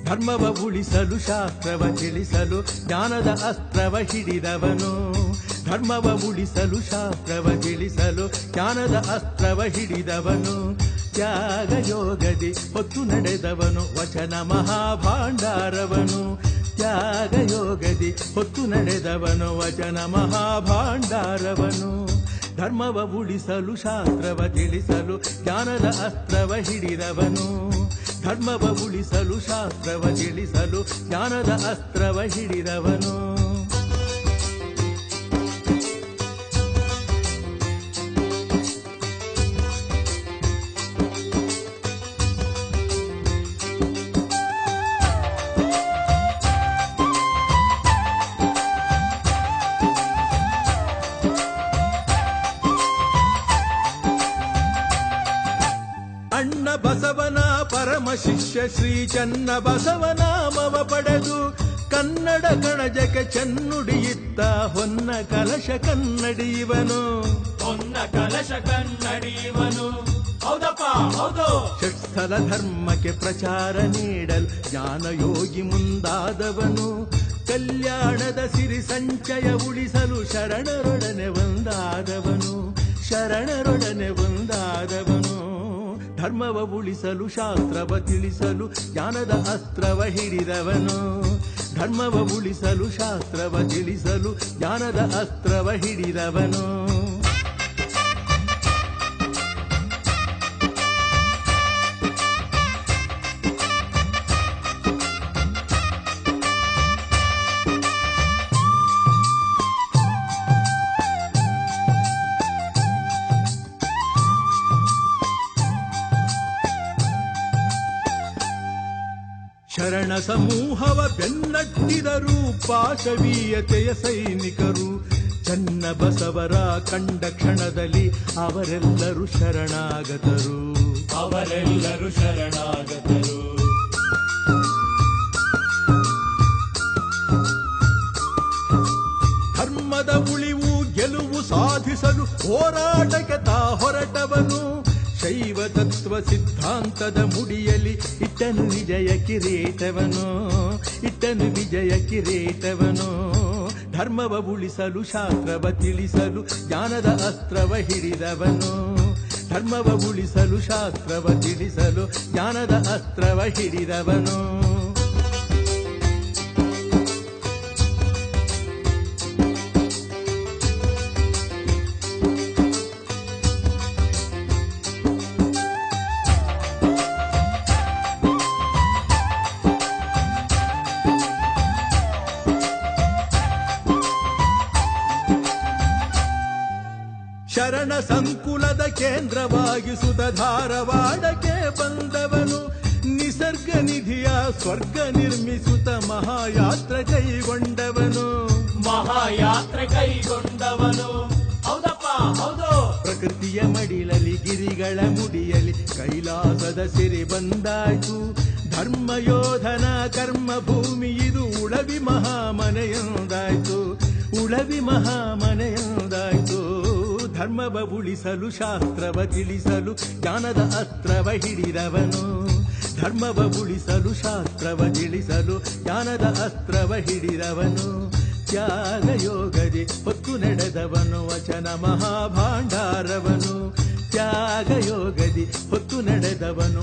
ಧರ್ಮವ ಉಳಿಸಲು ಶಾಸ್ತ್ರವ ತಿಳಿಸಲು ಜ್ಞಾನದ ಅಸ್ತ್ರವ ಹಿಡಿದವನು. ಧರ್ಮವ ಉಳಿಸಲು ಶಾಸ್ತ್ರವ ತಿಳಿಸಲು ಜ್ಞಾನದ ಅಸ್ತ್ರವ ಹಿಡಿದವನು. ತ್ಯಾಗ ಯೋಗದಿ ಹೊತ್ತು ನಡೆದವನು ವಚನ ಮಹಾಭಾಂಡಾರವನು. ತ್ಯಾಗ ಯೋಗದಿ ಹೊತ್ತು ನಡೆದವನು ವಚನ ಮಹಾಭಾಂಡಾರವನು. ಧರ್ಮವ ಉಳಿಸಲು ಶಾಸ್ತ್ರವ ತಿಳಿಸಲು ಜ್ಞಾನದ ಅಸ್ತ್ರವ ಹಿಡಿದವನು. ಧರ್ಮವ ಉಳಿಸಲು ಶಾಸ್ತ್ರವ ತಿಳಿಸಲು ಜ್ಞಾನದ ಅಸ್ತ್ರವ ಹಿಡಿದವನು. ಅಣ್ಣ ಬಸವನ ಪರಮ ಶಿಷ್ಯ ಶ್ರೀ ಚನ್ನ ಬಸವನಾಮವ ಪಡೆದು ಕನ್ನಡ ಕಣಜಕ್ಕೆ ಚೆನ್ನುಡಿಯಿತ್ತ ಹೊನ್ನ ಕಲಶ ಕನ್ನಡಿಯವನು. ಹೊನ್ನ ಕಲಶ ಕನ್ನಡಿಯವನು. ಹೌದಪ್ಪ ಹೌದು. ಷಟ್ಸ್ಥಲ ಧರ್ಮಕ್ಕೆ ಪ್ರಚಾರ ನೀಡಲು ಜ್ಞಾನಯೋಗಿ ಮುಂದಾದವನು. ಕಲ್ಯಾಣದ ಸಿರಿ ಸಂಚಯ ಉಳಿಸಲು ಶರಣರೊಡನೆ ಒಂದಾದವನು. ಶರಣರೊಡನೆ ಒಂದಾದವನು. ಧರ್ಮವ ಉಳಿಸಲು ಶಾಸ್ತ್ರವ ತಿಳಿಸಲು ಜ್ಞಾನದ ಅಸ್ತ್ರವ ಹಿಡಿದವನು. ಧರ್ಮವ ಉಳಿಸಲು ಶಾಸ್ತ್ರವ ತಿಳಿಸಲು ಜ್ಞಾನದ ಅಸ್ತ್ರವ ಹಿಡಿದವನು. ಶರಣ ಸಮೂಹವ ಬೆನ್ನಟ್ಟಿದರು ಪಾಶವೀಯತೆಯ ಸೈನಿಕರು. ಚನ್ನ ಬಸವರ ಕಂಡ ಕ್ಷಣದಲ್ಲಿ ಅವರೆಲ್ಲರೂ ಶರಣಾಗತರು. ಅವರೆಲ್ಲರೂ ಶರಣಾಗತರು. ಧರ್ಮದ ಉಳಿವು ಗೆಲುವು ಸಾಧಿಸಲು ಹೋರಾಟಕ್ಕೆ ತಾ ಹೊರಟವನು. ಶೈವ ತತ್ವ ಸಿದ್ಧಾಂತದ ಮುಡಿಯಲಿ ಇಟ್ಟನು ವಿಜಯ ಕಿರೀಟವನು. ಇಟ್ಟನು ವಿಜಯ ಕಿರೀಟವನು. ಧರ್ಮವ ಉಳಿಸಲು ಶಾಸ್ತ್ರವ ತಿಳಿಸಲು ಜ್ಞಾನದ ಅಸ್ತ್ರವ ಹಿಡಿದವನು. ಧರ್ಮವ ಉಳಿಸಲು ಶಾಸ್ತ್ರವ ತಿಳಿಸಲು ಜ್ಞಾನದ ಅಸ್ತ್ರವ ಹಿಡಿದವನು. ಶರಣ ಸಂಕುಲದ ಕೇಂದ್ರವಾಗಿಸುತ್ತ ಧಾರವಾಡಕ್ಕೆ ಬಂದವನು. ನಿಸರ್ಗ ನಿಧಿಯ ಸ್ವರ್ಗ ನಿರ್ಮಿಸುತ್ತ ಮಹಾಯಾತ್ರೆ ಕೈಗೊಂಡವನು. ಮಹಾಯಾತ್ರೆ ಕೈಗೊಂಡವನು. ಹೌದಪ್ಪ ಹೌದು. ಪ್ರಕೃತಿಯ ಮಡಿಲಲ್ಲಿ ಗಿರಿಗಳ ಮುಡಿಯಲಿ ಕೈಲಾಸದ ಸಿರಿ ಬಂದಾಯ್ತು. ಧರ್ಮಯೋಧನ ಕರ್ಮ ಭೂಮಿ ಇದು ಉಳವಿ ಮಹಾಮನೆಯೊಂದಾಯ್ತು. ಉಳವಿ ಮಹಾಮನೆಯೊಂದಾಯ್ತು. ಧರ್ಮವ ಉಳಿಸಲು ಶಾಸ್ತ್ರವ ತಿಳಿಸಲು ಜ್ಞಾನದ ಅಸ್ತ್ರವ ಹಿಡಿದವನು. ಧರ್ಮವ ಉಳಿಸಲು ಶಾಸ್ತ್ರವ ತಿಳಿಸಲು ಜ್ಞಾನದ ಅಸ್ತ್ರವ ಹಿಡಿದವನು. ತ್ಯಾಗ ಯೋಗದಿ ಹೊತ್ತು ನಡೆದವನು ವಚನ ಮಹಾಭಾಂಡಾರವನು. ತ್ಯಾಗ ಯೋಗದಿ ಹೊತ್ತು ನಡೆದವನು